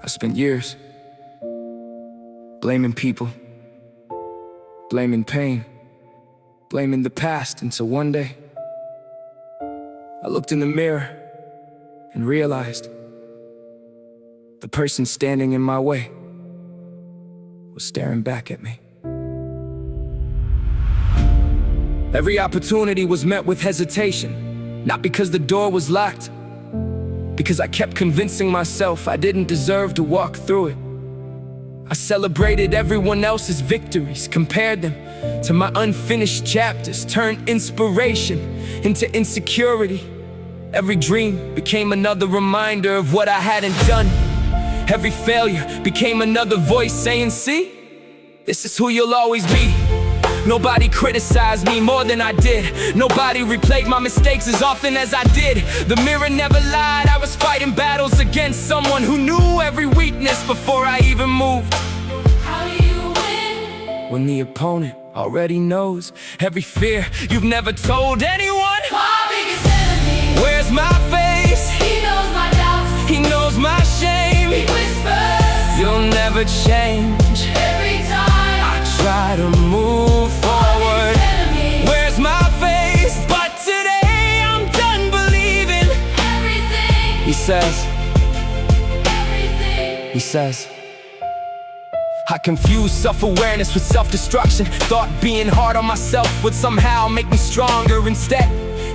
I spent years blaming people, blaming pain, blaming the past, until one day I looked in the mirror and realized the person standing in my way was staring back at me. Every opportunity was met with hesitation, not because the door was locked, because I kept convincing myself I didn't deserve to walk through it. I celebrated everyone else's victories, compared them to my unfinished chapters, turned inspiration into insecurity. Every dream became another reminder of what I hadn't done. Every failure became another voice saying, see, this is who you'll always be. Nobody criticized me more than I did. Nobody replayed my mistakes as often as I did. The mirror never lied. I was fighting battles against someone who knew every weakness before I even moved. How do you win? When the opponent already knows every fear you've never told anyone. My biggest enemy. Where's my face? He knows my doubts. He knows my shame. He whispers. You'll never change. Every time I try to move forward. Where's my face? But today I'm done believing everything. He says, Everything. he says, I confused self-awareness with self-destruction. Thought being hard on myself would somehow make me stronger. Instead,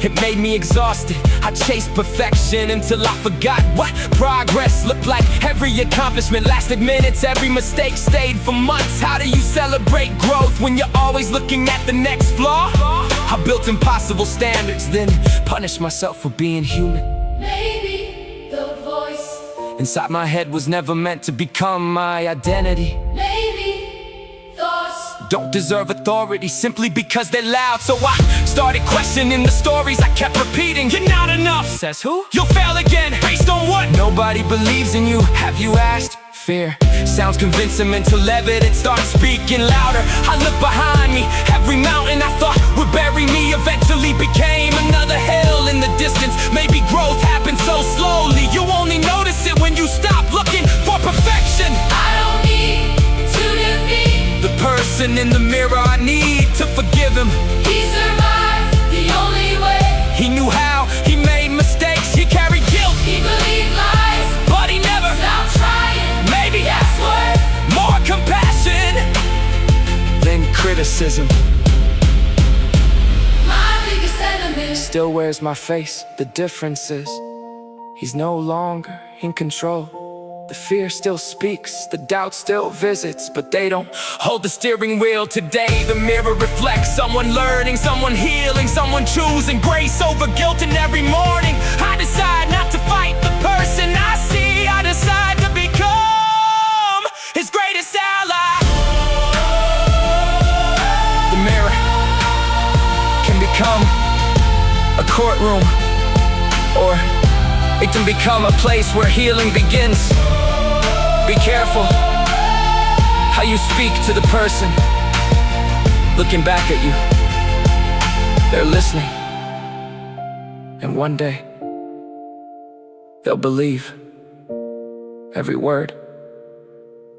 it made me exhausted. I chased perfection until I forgot what progress looked like. Every accomplishment lasted minutes, every mistake stayed for months. How do you celebrate growth when you're always looking at the next flaw? I built impossible standards, then punished myself for being human. Maybe the voice Inside my head was never meant to become my identity. maybe thoughts Don't deserve authority simply because they're loud. So I started questioning the stories I kept repeating. You're not enough, says who? You'll fail again, based on what? Nobody believes in you, have you asked? Fear sounds convincing until evidence starts speaking louder. I look behind me, every mountain I thought would bury me eventually became another hill in the distance. Maybe growth happens so slowly, you only notice it when you stop looking for perfection. I don't need to defeat. The person in the mirror, I need to forgive him. He survived the only way. He knew how, he made mistakes, he carried guilt. He believed lies, But he never, stopped trying. maybe That's worth more compassion than criticism. my biggest enemy. Still wears my face, the difference is he's no longer in control. The fear still speaks, the doubt still visits, but they don't hold the steering wheel today. The mirror reflects someone learning, someone healing, someone choosing grace over guilt. And every morning I decide not to fight the person I see. I decide to become his greatest ally. The mirror can become a courtroom, or it can become a place where healing begins. Be careful how you speak to the person looking back at you. They're listening, and one day they'll believe every word.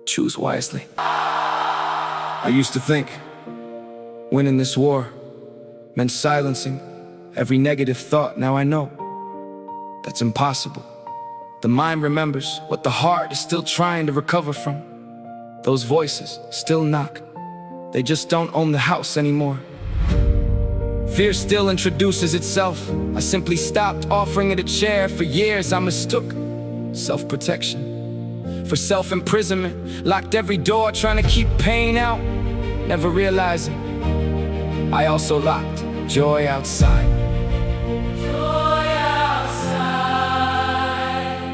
Choose wisely. I used to think winning this war meant silencing every negative thought. Now I know that's impossible. The mind remembers what the heart is still trying to recover from. Those voices still knock, they just don't own the house anymore. Fear still introduces itself. I simply stopped offering it a chair. For years I mistook self-protection for self-imprisonment. Locked every door trying to keep pain out, never realizing I also locked joy outside.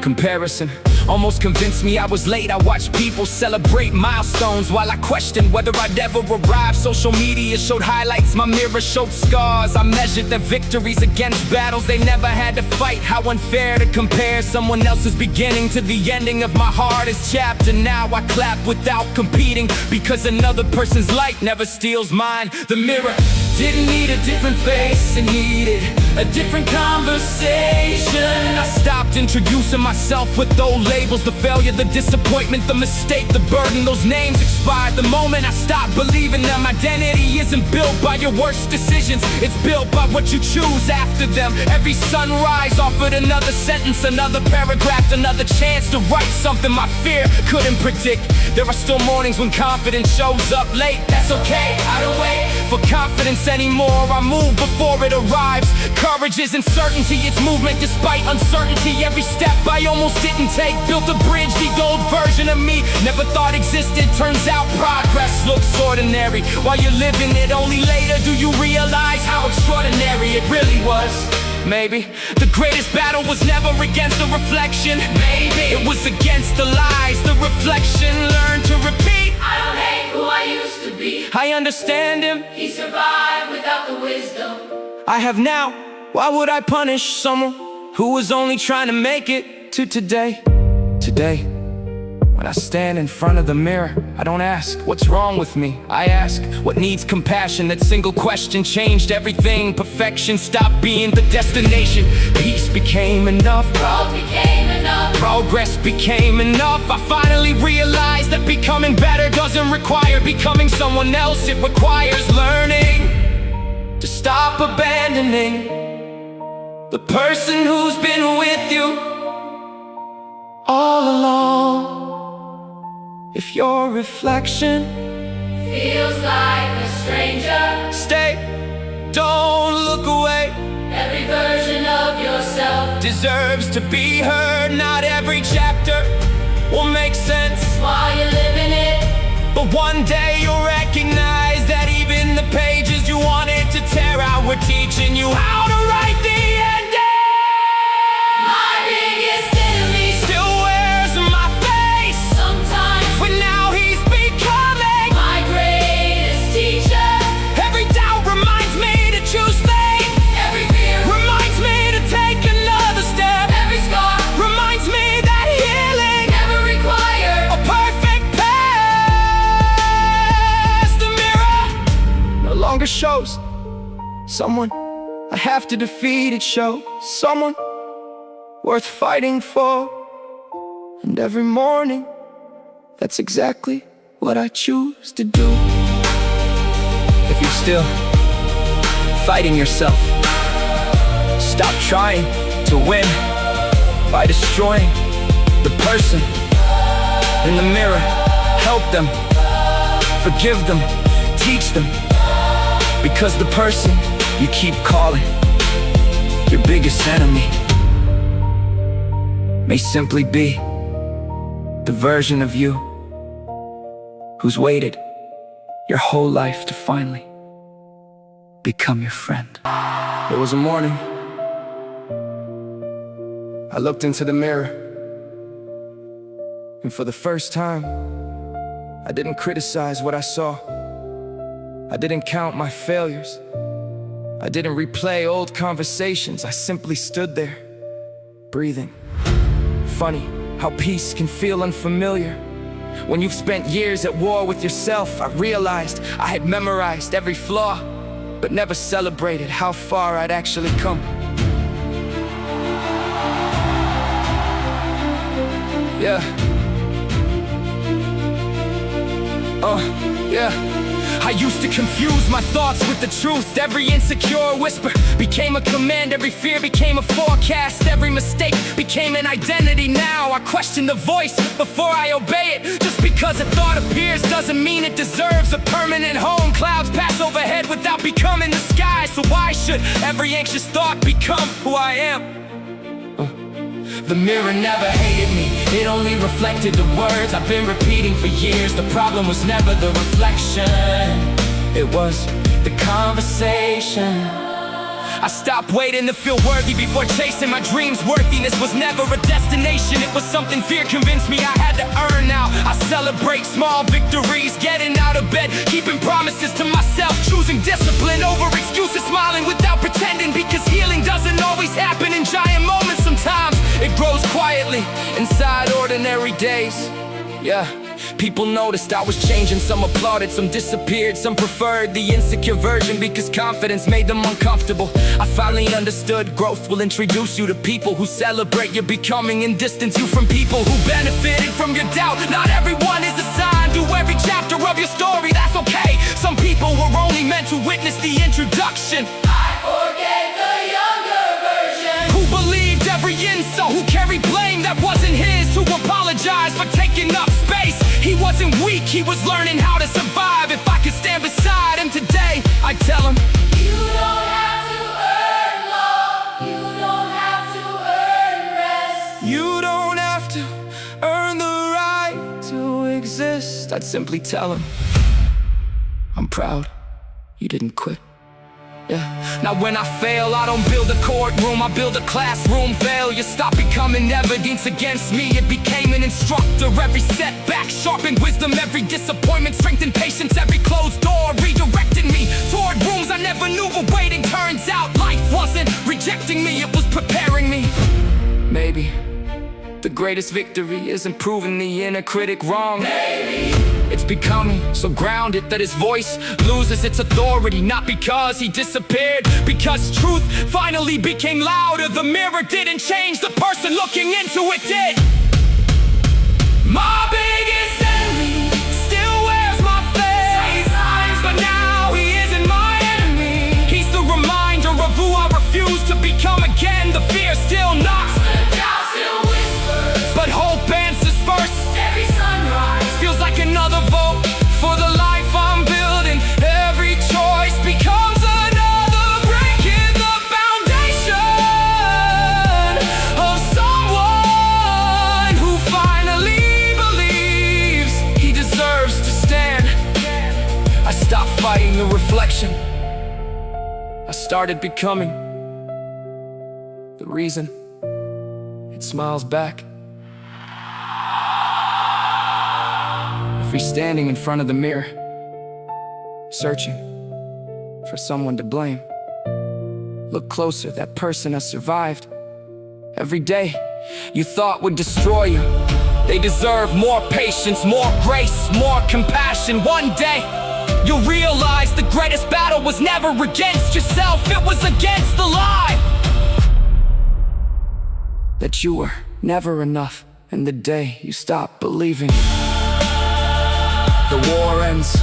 Comparison almost convinced me I was late. I watched people celebrate milestones while I questioned whether I'd ever arrive. Social media showed highlights, my mirror showed scars. I measured their victories against battles they never had to fight. How unfair to compare someone else's beginning to the ending of my hardest chapter. Now I clap without competing, because another person's light never steals mine. The mirror didn't need a different face, it needed a different conversation. I stopped stopped introducing myself with those labels. The failure, the disappointment, the mistake, the burden, those names expired the moment I stopped believing them. Identity isn't built by your worst decisions, it's built by what you choose after them. Every sunrise offered another sentence, another paragraph, another chance to write something my fear couldn't predict. There are still mornings when confidence shows up late. That's okay, I don't wait for confidence anymore. I move before it arrives. Courage isn't certainty, it's movement despite uncertainty. Every step I almost didn't take built a bridge the old version of me never thought existed. Turns out progress looks ordinary while you're living it. Only later do you realize how extraordinary it really was. Maybe the greatest battle was never against the reflection. Maybe it was against the lies, the reflection learned to repeat. I don't hate who I used to be. I understand him, He survived without the wisdom I have now. Why would I punish someone who was only trying to make it to today? Today, when I stand in front of the mirror, I don't ask what's wrong with me, I ask what needs compassion. That single question changed everything. Perfection stopped being the destination. Peace became enough, Growth became enough. progress became enough. I finally realized that becoming better doesn't require becoming someone else. It requires learning to stop abandoning the person who's been with you all along. If your reflection Feels like a stranger. stay, don't look away. Every version of yourself Deserves to be heard. Not every chapter will make sense, while you're living it. but one day you'll recognize that even the pages you wanted to tear out were teaching you how to write the ending. My biggest enemy Still wears my face, sometimes. but now he's becoming. My greatest teacher. Every doubt reminds me to choose faith, Every fear. reminds me to take another step, Every scar. reminds me that healing Never require. a perfect past. The mirror no longer shows someone I have to defeat. It shows someone worth fighting for. And every morning, that's exactly what I choose to do. If you're still fighting yourself, stop trying to win by destroying the person in the mirror. Help them, forgive them, teach them, because the person you keep calling your biggest enemy may simply be the version of you who's waited your whole life to finally become your friend. There was a morning I looked into the mirror, and for the first time I didn't criticize what I saw. I didn't count my failures. I didn't replay old conversations. I simply stood there, breathing. Funny how peace can feel unfamiliar. When you've spent years at war with yourself, I realized I had memorized every flaw, but never celebrated how far I'd actually come. Yeah. Yeah. I used to confuse my thoughts with the truth. Every insecure whisper became a command. Every fear became a forecast. Every mistake became an identity. Now I question the voice before I obey it. Just because a thought appears doesn't mean it deserves a permanent home. Clouds pass overhead without becoming the sky. So why should every anxious thought become who I am? The mirror never hated me, it only reflected the words I've been repeating for years. The problem was never the reflection, it was the conversation. I stopped waiting to feel worthy before chasing my dreams. Worthiness was never a destination, it was something fear convinced me I had to earn. Now I celebrate small victories, getting out of bed, keeping promises to myself, choosing discipline over excuses, smiling without pretending, because healing doesn't always happen in giant moments. Sometimes it grows quietly inside ordinary days. Yeah, People noticed I was changing, some applauded, some disappeared, some preferred the insecure version because confidence made them uncomfortable. I finally understood growth will introduce you to people who celebrate your becoming and distance you from people who benefited from your doubt. Not everyone is assigned to every chapter of your story, that's okay. Some people were only meant to witness the introduction. I forgave the younger version Who believed every insult, who carried blame that wasn't his, to apologize for taking up space. He wasn't weak, he was learning how to survive. If I could stand beside him today, I'd tell him, you don't have to earn love, you don't have to earn rest. you don't have to earn the right to exist. I'd simply tell him, I'm proud you didn't quit. Yeah. Now when I fail, I don't build a courtroom, I build a classroom. Failure stopped becoming evidence against me, it became an instructor. Every setback sharpened wisdom, every disappointment strengthened patience. Every closed door redirected me toward rooms I never knew were waiting. Turns out life wasn't rejecting me, it was preparing me. Maybe the greatest victory isn't proving the inner critic wrong. Maybe it's becoming so grounded that his voice loses its authority. Not because he disappeared, because truth finally became louder. The mirror didn't change, the person looking into it did. My biggest enemy still wears my face, but now he isn't my enemy. He's the reminder of who I refuse to become again. The fear still knocks, the doubt still whispers, but hope answers first. every sunrise Feels like another vote for the life I'm building. Every choice becomes another break in the foundation of someone who finally believes he deserves to stand. I stopped fighting the reflection, I started becoming the reason it smiles back. If you're standing in front of the mirror, searching for someone to blame, look closer, that person has survived. Every day you thought would destroy you, they deserve more patience, more grace, more compassion. One day you'll realize the greatest battle was never against yourself, it was against the lie that you were never enough. And the day you stop believing, the war ends.